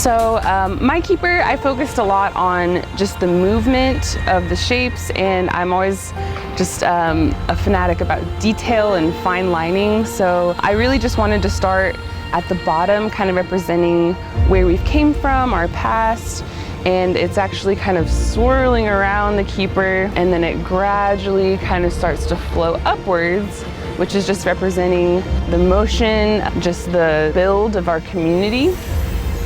So my keeper, I focused a lot on just the movement of the shapes, and I'm always just a fanatic about detail and fine lining. So I really just wanted to start at the bottom, kind of representing where we've came from, our past, and it's actually kind of swirling around the keeper, and then it gradually kind of starts to flow upwards, which is just representing the motion, just the build of our community.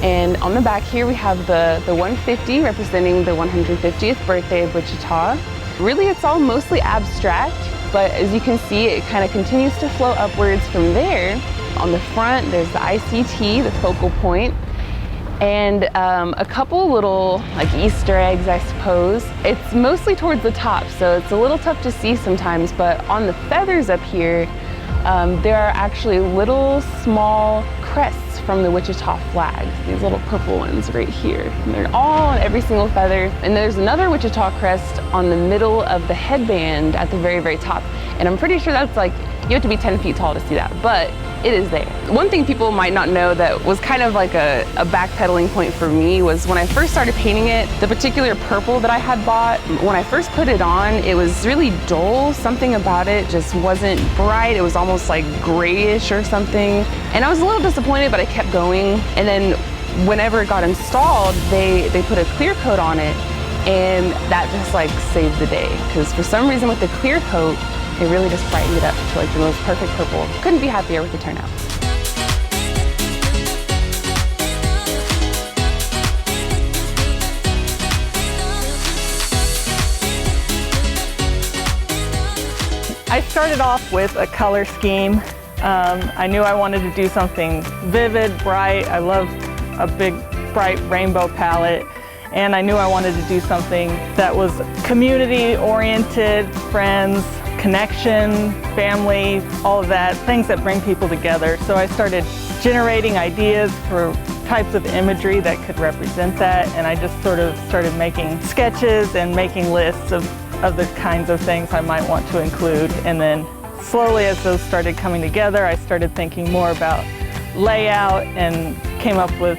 And on the back here we have the 150 representing the 150th birthday of Wichita. Really it's all mostly abstract, but as you can see it kind of continues to flow upwards from there. On the front there's the ICT, the focal point, and a couple little like Easter eggs, I suppose. It's mostly towards the top, so it's a little tough to see sometimes, but on the feathers up here there are actually little small crests from the Wichita flag, these little purple ones right here. And they're all on every single feather. And there's another Wichita crest on the middle of the headband at the very, very top. And I'm pretty sure that's like, you have to be 10 feet tall to see that, but it is there. One thing people might not know that was kind of like a backpedaling point for me was when I first started painting it, the particular purple that I had bought, when I first put it on, it was really dull. Something about it just wasn't bright. It was almost like grayish or something. And I was a little disappointed, but I kept going. And then whenever it got installed, they put a clear coat on it, and that just like saved the day. Because for some reason with the clear coat, it really just brightened it up to like the most perfect purple. Couldn't be happier with the turnout. I started off with a color scheme. I knew I wanted to do something vivid, bright. I love a big, bright rainbow palette. And I knew I wanted to do something that was community-oriented, friends, connection, family, all of that, things that bring people together. So I started generating ideas for types of imagery that could represent that, and I just sort of started making sketches and making lists of the kinds of things I might want to include. And then slowly as those started coming together, I started thinking more about layout and came up with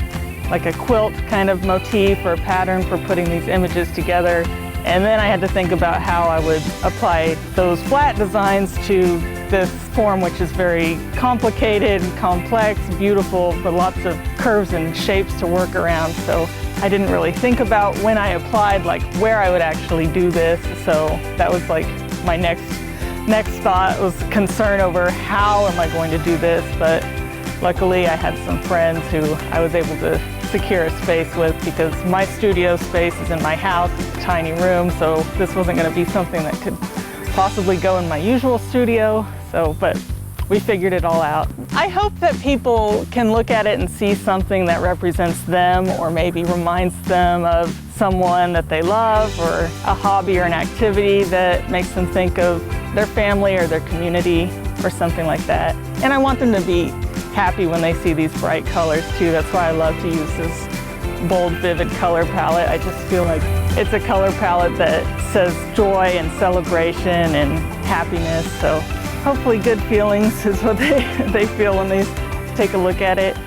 like a quilt kind of motif or pattern for putting these images together. And then I had to think about how I would apply those flat designs to this form, which is very complicated, complex, beautiful, with lots of curves and shapes to work around. So I didn't really think about when I applied, like where I would actually do this. So that was like my next thought, was concern over how am I going to do this. But luckily I had some friends who I was able to secure a space with, because my studio space is in my house. It's a tiny room, so this wasn't going to be something that could possibly go in my usual studio. But we figured it all out. I hope that people can look at it and see something that represents them, or maybe reminds them of someone that they love, or a hobby or an activity that makes them think of their family or their community or something like that. And I want them to be happy when they see these bright colors too. That's why I love to use this bold, vivid color palette. I just feel like it's a color palette that says joy and celebration and happiness. So hopefully good feelings is what they feel when they take a look at it.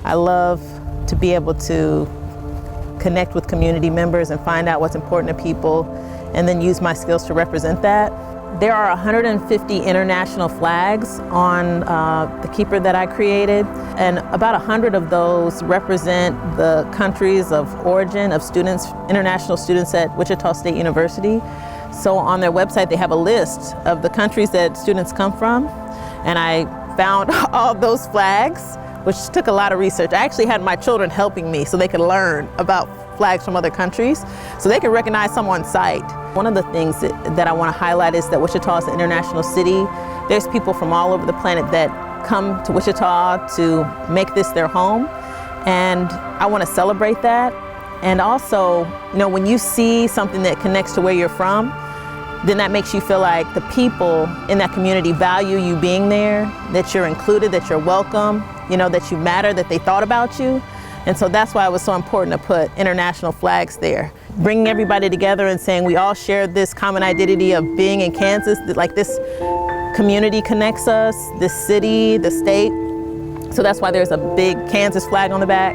I love to be able to connect with community members and find out what's important to people, and then use my skills to represent that. There are 150 international flags on the keeper that I created, and about 100 of those represent the countries of origin of students, international students at Wichita State University. So on their website they have a list of the countries that students come from, and I found all those flags, which took a lot of research. I actually had my children helping me so they could learn about flags from other countries, so they could recognize some on sight. One of the things that I want to highlight is that Wichita is an international city. There's people from all over the planet that come to Wichita to make this their home, and I want to celebrate that. And also, you know, when you see something that connects to where you're from, then that makes you feel like the people in that community value you being there, that you're included, that you're welcome, you know, that you matter, that they thought about you. And so that's why it was so important to put international flags there, bringing everybody together and saying we all share this common identity of being in Kansas, that like this community connects us, this city, the state. So that's why there's a big Kansas flag on the back.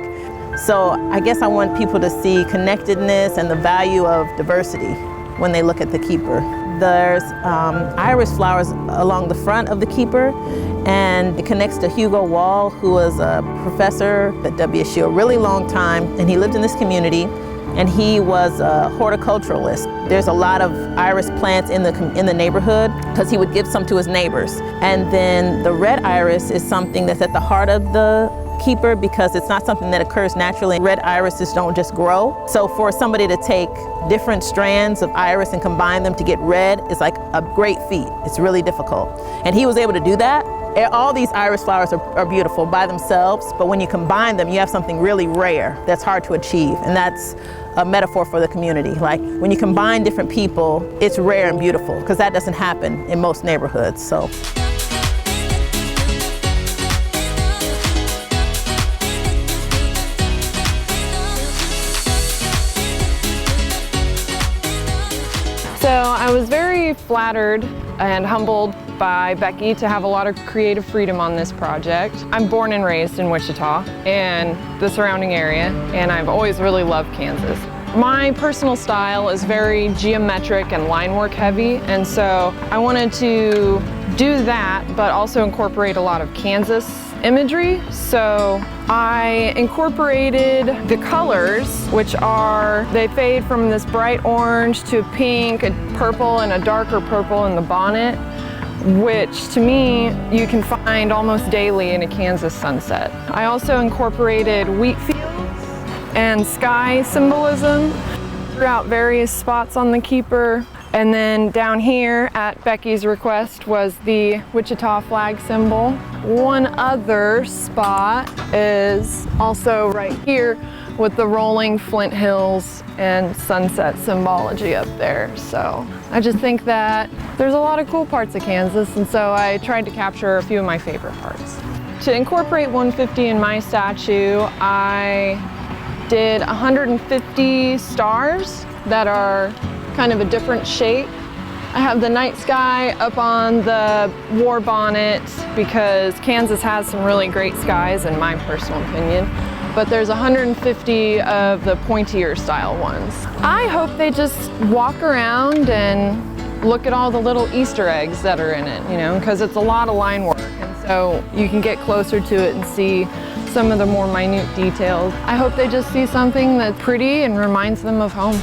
So I guess I want people to see connectedness and the value of diversity when they look at the keeper. There's iris flowers along the front of the keeper, and it connects to Hugo Wall, who was a professor at WSU a really long time, and he lived in this community, and he was a horticulturalist. There's a lot of iris plants in the neighborhood because he would give some to his neighbors. And then the red iris is something that's at the heart of the keeper because it's not something that occurs naturally. Red irises don't just grow. So for somebody to take different strands of iris and combine them to get red is like a great feat. It's really difficult. And he was able to do that. All these iris flowers are beautiful by themselves, but when you combine them, you have something really rare that's hard to achieve. And that's a metaphor for the community. Like when you combine different people, it's rare and beautiful because that doesn't happen in most neighborhoods. So. So I was very flattered and humbled by Becky to have a lot of creative freedom on this project. I'm born and raised in Wichita and the surrounding area, and I've always really loved Kansas. My personal style is very geometric and line work heavy, and so I wanted to do that, but also incorporate a lot of Kansas imagery. So I incorporated the colors, which they fade from this bright orange to pink, a purple, and a darker purple in the bonnet, which to me you can find almost daily in a Kansas sunset. I also incorporated wheat fields and sky symbolism throughout various spots on the keeper. And then down here at Becky's request was the Wichita flag symbol. One other spot is also right here with the rolling Flint Hills and sunset symbology up there. So I just think that there's a lot of cool parts of Kansas, and so I tried to capture a few of my favorite parts. To incorporate 150 in my statue, I did 150 stars that are kind of a different shape. I have the night sky up on the war bonnet because Kansas has some really great skies in my personal opinion, but there's 150 of the pointier style ones. I hope they just walk around and look at all the little Easter eggs that are in it, you know, because it's a lot of line work, and so you can get closer to it and see some of the more minute details. I hope they just see something that's pretty and reminds them of home.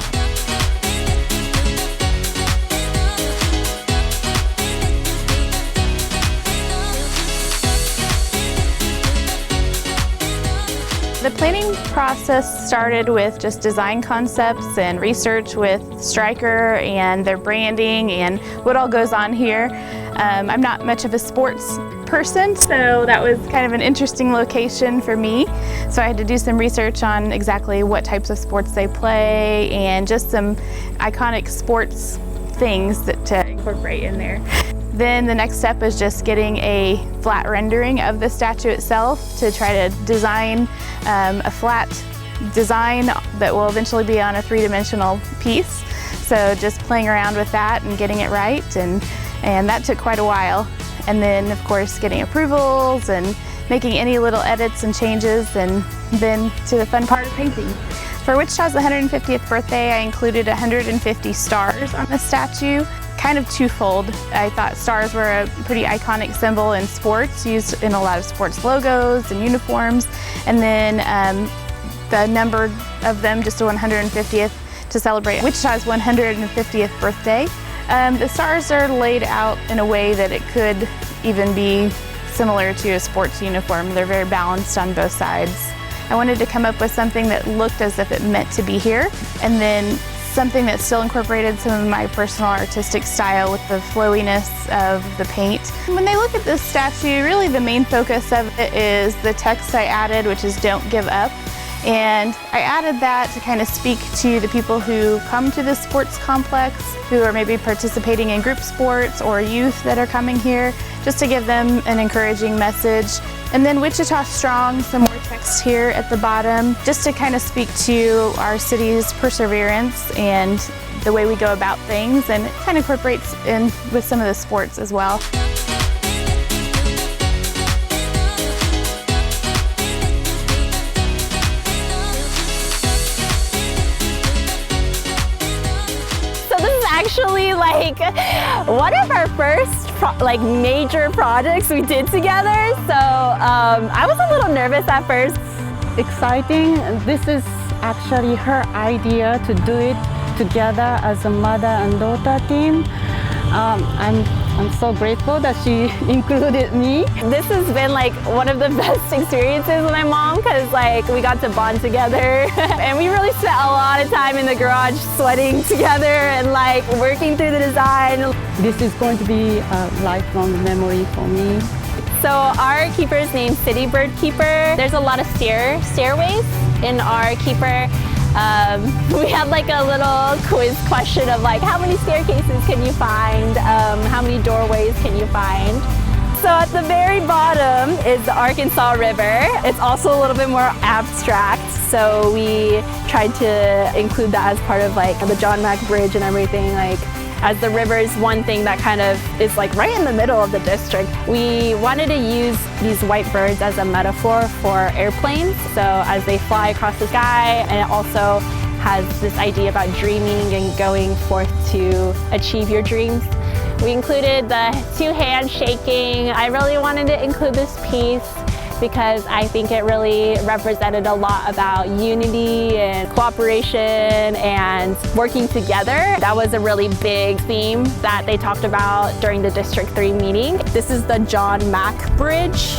The planning process started with just design concepts and research with Stryker and their branding and what all goes on here. I'm not much of a sports person, so that was kind of an interesting location for me. So I had to do some research on exactly what types of sports they play and just some iconic sports things to incorporate in there. Then the next step is just getting a flat rendering of the statue itself to try to design a flat design that will eventually be on a three-dimensional piece. So just playing around with that and getting it right, and that took quite a while. And then of course getting approvals and making any little edits and changes, and then to the fun part of painting. For Wichita's 150th birthday, I included 150 stars on the statue. Kind of twofold. I thought stars were a pretty iconic symbol in sports, used in a lot of sports logos and uniforms, and then the number of them, just the 150th, to celebrate Wichita's 150th birthday. The stars are laid out in a way that it could even be similar to a sports uniform. They're very balanced on both sides. I wanted to come up with something that looked as if it meant to be here, and then something that still incorporated some of my personal artistic style with the flowiness of the paint. When they look at this statue, really the main focus of it is the text I added, which is "Don't Give Up." And I added that to kind of speak to the people who come to this sports complex, who are maybe participating in group sports or youth that are coming here, just to give them an encouraging message. And then Wichita Strong, some more text here at the bottom, just to kind of speak to our city's perseverance and the way we go about things, and it kind of incorporates in with some of the sports as well. Actually, like one of our first major projects we did together. So I was a little nervous at first. Exciting. This is actually her idea to do it together as a mother and daughter team. I'm so grateful that she included me. This has been like one of the best experiences with my mom, because like we got to bond together and we really spent a lot of time in the garage sweating together and like working through the design. This is going to be a lifelong memory for me. So our keeper is named City Bird Keeper. There's a lot of stairways in our keeper. We had like a little quiz question of like, how many staircases can you find? How many doorways can you find? So at the very bottom is the Arkansas River. It's also a little bit more abstract. So we tried to include that as part of like the John Mack Bridge and everything, like as the river is one thing that kind of is like right in the middle of the district. We wanted to use these white birds as a metaphor for airplanes. So as they fly across the sky, and it also has this idea about dreaming and going forth to achieve your dreams. We included the two hands shaking. I really wanted to include this piece because I think it really represented a lot about unity and cooperation and working together. That was a really big theme that they talked about during the District 3 meeting. This is the John Mack Bridge.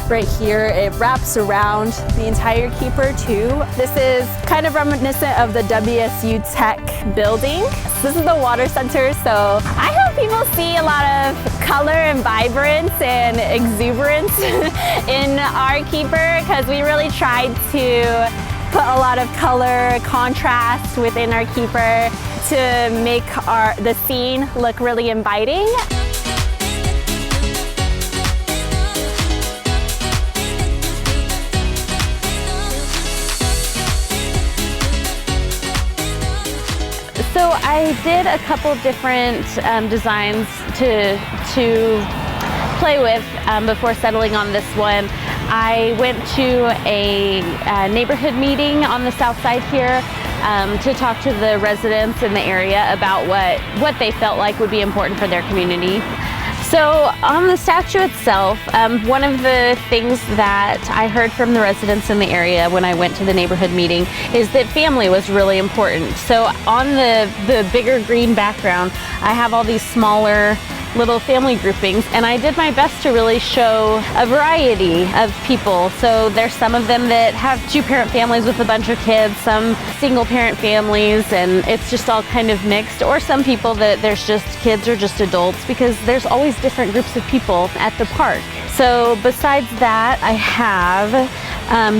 Right here, it wraps around the entire keeper too. This is kind of reminiscent of the WSU Tech building. This is the water center, so I hope people see a lot of color and vibrance and exuberance in our keeper, because we really tried to put a lot of color, contrast within our keeper to make the scene look really inviting. So I did a couple different designs to play with before settling on this one. I went to a neighborhood meeting on the south side here to talk to the residents in the area about what they felt like would be important for their community. So on the statue itself, one of the things that I heard from the residents in the area when I went to the neighborhood meeting is that family was really important. So on the bigger green background, I have all these smaller little family groupings, and I did my best to really show a variety of people. So there's some of them that have two-parent families with a bunch of kids, some single-parent families, and it's just all kind of mixed, or some people that there's just kids or just adults, because there's always different groups of people at the park. So besides that, I have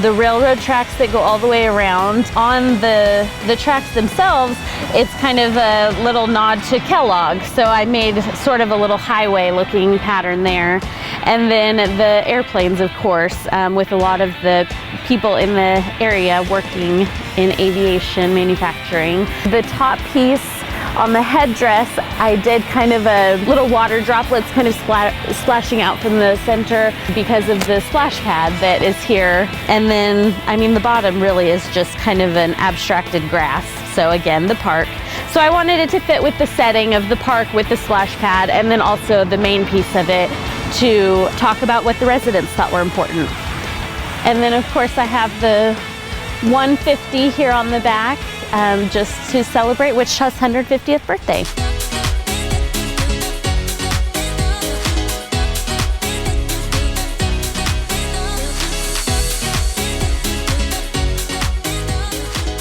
the railroad tracks that go all the way around. On the tracks themselves, it's kind of a little nod to Kellogg. So I made sort of a little highway looking pattern there. And then the airplanes, of course, with a lot of the people in the area working in aviation manufacturing. The top piece on the headdress, I did kind of a little water droplets kind of splashing out from the center because of the splash pad that is here. And then, I mean, the bottom really is just kind of an abstracted grass. So again, the park. So I wanted it to fit with the setting of the park with the splash pad, and then also the main piece of it to talk about what the residents thought were important. And then of course I have the 150 here on the back, just to celebrate Wichita's 150th birthday.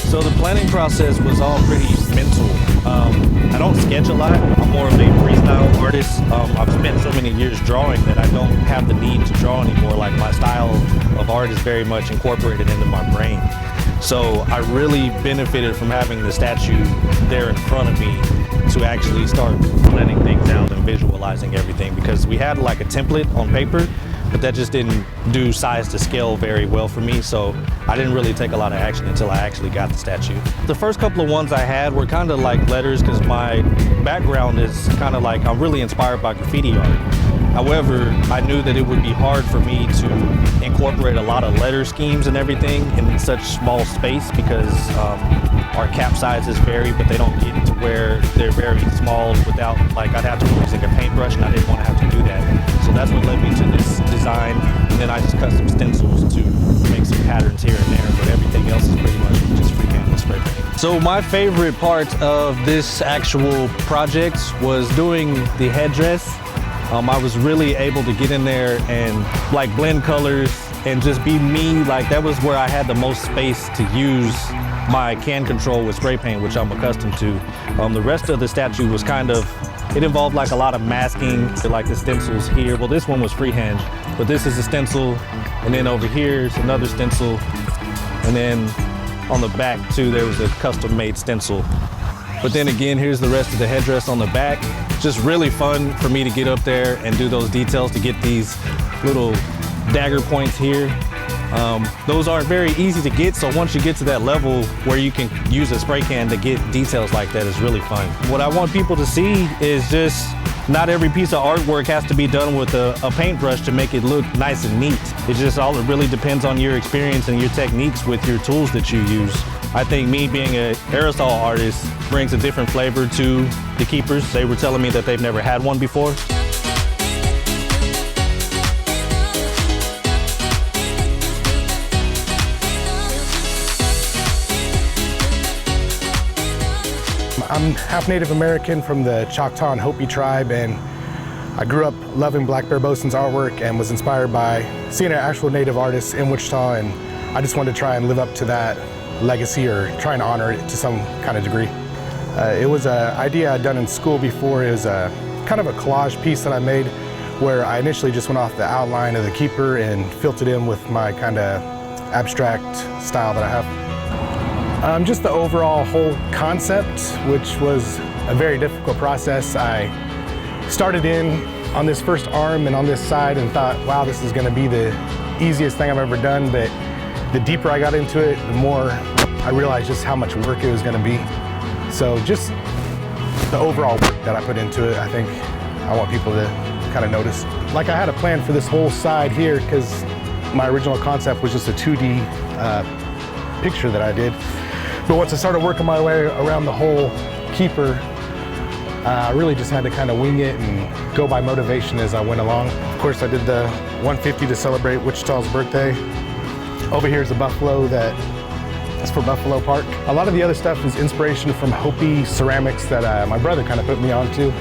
So the planning process was all pretty mental. I don't sketch a lot. I'm more of a freestyle artist. I've spent so many years drawing that I don't have the need to draw anymore. Like, my style of art is very much incorporated into my brain. So I really benefited from having the statue there in front of me to actually start planning things out and visualizing everything, because we had like a template on paper, but that just didn't do size to scale very well for me, so I didn't really take a lot of action until I actually got the statue. The first couple of ones I had were kind of like letters because my background is kind of like, I'm really inspired by graffiti art. However, I knew that it would be hard for me to incorporate a lot of letter schemes and everything in such small space because our cap sizes vary, but they don't get to where they're very small without, like, I'd have to be using a paintbrush and I didn't want to have to do that. So that's what led me to this design, and then I just cut some stencils to make some patterns here and there, but everything else is pretty much just freehand with spray paint. So my favorite part of this actual project was doing the headdress. I was really able to get in there and like blend colors and just be me. Like that was where I had the most space to use my can control with spray paint, which I'm accustomed to. The rest of the statue was kind of, it involved like a lot of masking, like the stencils here. Well, this one was freehand, but this is a stencil. And then over here is another stencil. And then on the back too, there was a custom made stencil. But then again, here's the rest of the headdress on the back. Just really fun for me to get up there and do those details to get these little dagger points here. Those aren't very easy to get, so once you get to that level where you can use a spray can to get details like that, is really fun. What I want people to see is just not every piece of artwork has to be done with a paintbrush to make it look nice and neat. It really depends on your experience and your techniques with your tools that you use. I think me being an aerosol artist brings a different flavor to the keepers. They were telling me that they've never had one before. I'm half Native American from the Choctaw and Hopi tribe, and I grew up loving Black Bear Bosun's artwork and was inspired by seeing an actual Native artist in Wichita, and I just wanted to try and live up to that legacy or try and honor it to some kind of degree. It was an idea I'd done in school before. It was a kind of a collage piece that I made where I initially just went off the outline of the keeper and filled it in with my kind of abstract style that I have. Just the overall whole concept, which was a very difficult process. I started in on this first arm and on this side and thought, wow, this is going to be the easiest thing I've ever done, but the deeper I got into it, the more I realized just how much work it was going to be. So just the overall work that I put into it, I think I want people to kind of notice. Like I had a plan for this whole side here because my original concept was just a 2D picture that I did. But once I started working my way around the whole keeper, I really just had to kind of wing it and go by motivation as I went along. Of course, I did the 150 to celebrate Wichita's birthday. Over here is a buffalo that's for Buffalo Park. A lot of the other stuff is inspiration from Hopi ceramics that my brother kind of put me onto,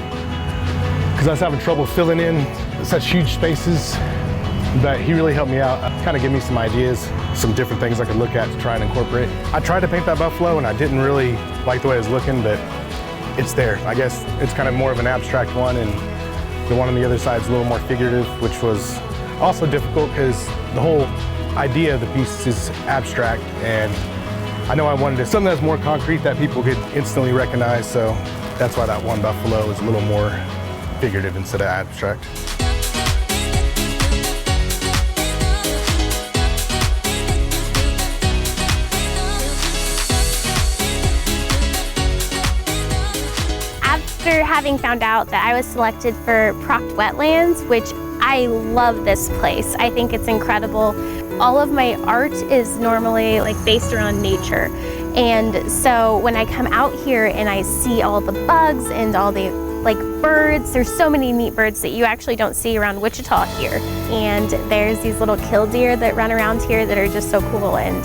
because I was having trouble filling in such huge spaces. But he really helped me out, kind of give me some ideas, some different things I could look at to try and incorporate. I tried to paint that buffalo and I didn't really like the way it was looking, but it's there. I guess it's kind of more of an abstract one, and the one on the other side is a little more figurative, which was also difficult because the whole idea of the piece is abstract, and I know I wanted something that's more concrete that people could instantly recognize, so that's why that one buffalo is a little more figurative instead of abstract. After having found out that I was selected for Proct Wetlands, which I love this place. I think it's incredible. All of my art is normally based around nature. And so when I come out here and I see all the bugs and all the birds, there's so many neat birds that you actually don't see around Wichita here. And there's these little killdeer that run around here that are just so cool. And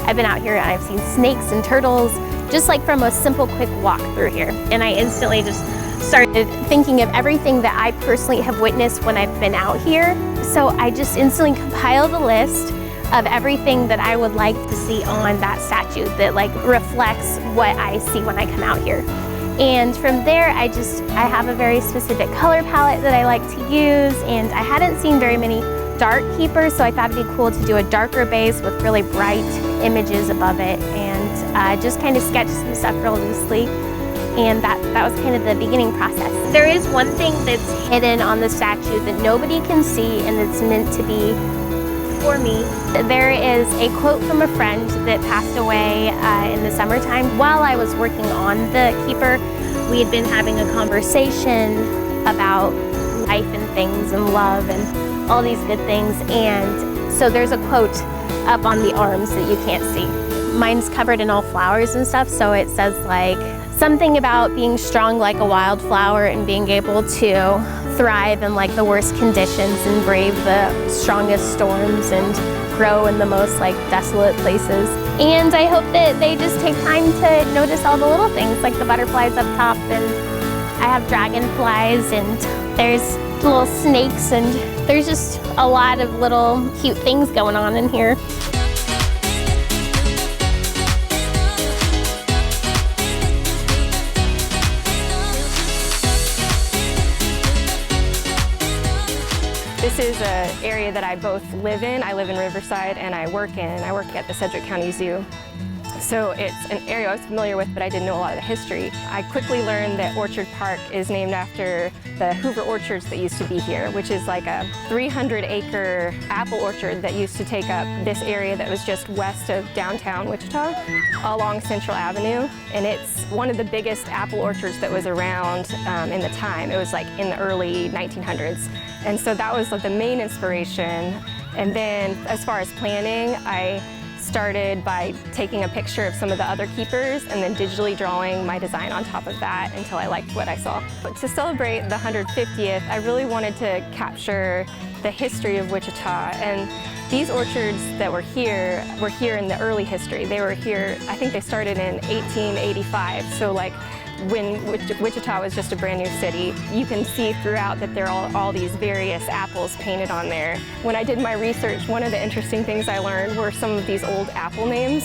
I've been out here and I've seen snakes and turtles, just from a simple quick walk through here. And I instantly just started thinking of everything that I personally have witnessed when I've been out here. So I just instantly compiled a list of everything that I would like to see on that statue that reflects what I see when I come out here. And from there, I have a very specific color palette that I like to use, and I hadn't seen very many dark keepers, so I thought it'd be cool to do a darker base with really bright images above it, and just kind of sketch some stuff real loosely. And that was kind of the beginning process. There is one thing that's hidden on the statue that nobody can see, and it's meant to be for me. There is a quote from a friend that passed away in the summertime. While I was working on the keeper, we had been having a conversation about life and things and love and all these good things. And so there's a quote up on the arms that you can't see. Mine's covered in all flowers and stuff, so it says like something about being strong like a wildflower and being able to thrive in like the worst conditions and brave the strongest storms and grow in the most like desolate places. And I hope that they just take time to notice all the little things like the butterflies up top, and I have dragonflies and there's little snakes and there's just a lot of little cute things going on in here. This is an area that I both live in. I live in Riverside and I work at the Sedgwick County Zoo. So it's an area I was familiar with, but I didn't know a lot of the history. I quickly learned that Orchard Park is named after the Hoover orchards that used to be here, which is like a 300-acre apple orchard that used to take up this area that was just west of downtown Wichita along Central Avenue. And it's one of the biggest apple orchards that was around in the time. It was like in the early 1900s. And so that was like the main inspiration. And then as far as planning, I started by taking a picture of some of the other keepers and then digitally drawing my design on top of that until I liked what I saw. But to celebrate the 150th, I really wanted to capture the history of Wichita. And these orchards that were here in the early history. They were here, I think they started in 1885. So like when Wichita was just a brand new city, you can see throughout that there are all these various apples painted on there. When I did my research, one of the interesting things I learned were some of these old apple names.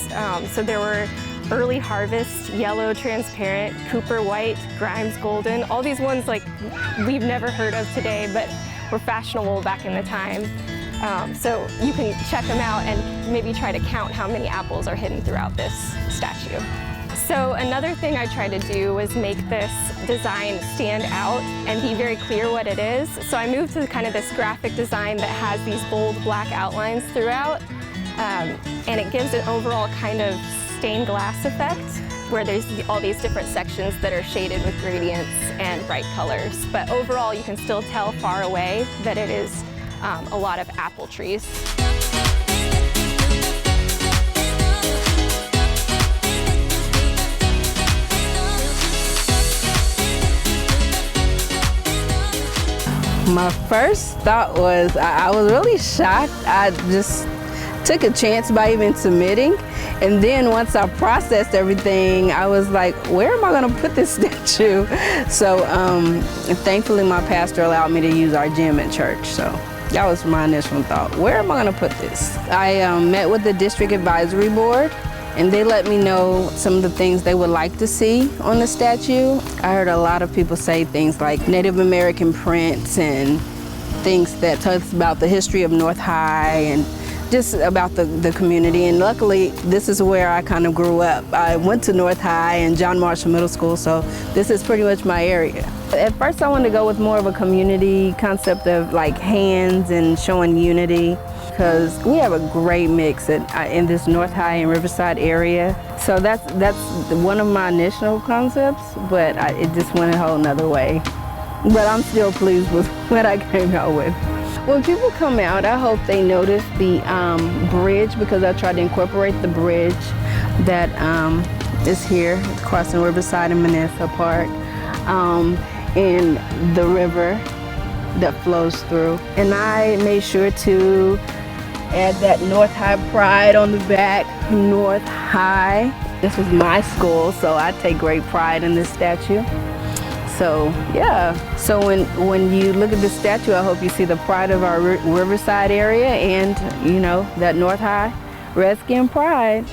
So there were Early Harvest, Yellow Transparent, Cooper White, Grimes Golden, all these ones like we've never heard of today, but were fashionable back in the time. So you can check them out and maybe try to count how many apples are hidden throughout this statue. So another thing I tried to do was make this design stand out and be very clear what it is. So I moved to kind of this graphic design that has these bold black outlines throughout, and it gives an overall kind of stained glass effect where there's all these different sections that are shaded with gradients and bright colors. But overall, you can still tell far away that it is a lot of apple trees. My first thought was, I was really shocked. I just took a chance by even submitting. And then once I processed everything, I was like, where am I gonna put this statue? So thankfully my pastor allowed me to use our gym at church. So that was my initial thought. Where am I gonna put this? I met with the district advisory board, and they let me know some of the things they would like to see on the statue. I heard a lot of people say things like Native American prints and things that talks about the history of North High and just about the community. And luckily, this is where I kind of grew up. I went to North High and John Marshall Middle School, so this is pretty much my area. At first, I wanted to go with more of a community concept of like hands and showing unity, because we have a great mix in this North High and Riverside area. So that's one of my initial concepts, but it just went a whole nother way. But I'm still pleased with what I came out with. When people come out, I hope they notice the bridge, because I tried to incorporate the bridge that is here crossing Riverside and Manassas Park, and the river that flows through. And I made sure to add that North High pride on the back, North High. This was my school, so I take great pride in this statue. So yeah, so when you look at the statue, I hope you see the pride of our Riverside area and, you know, that North High Redskin pride.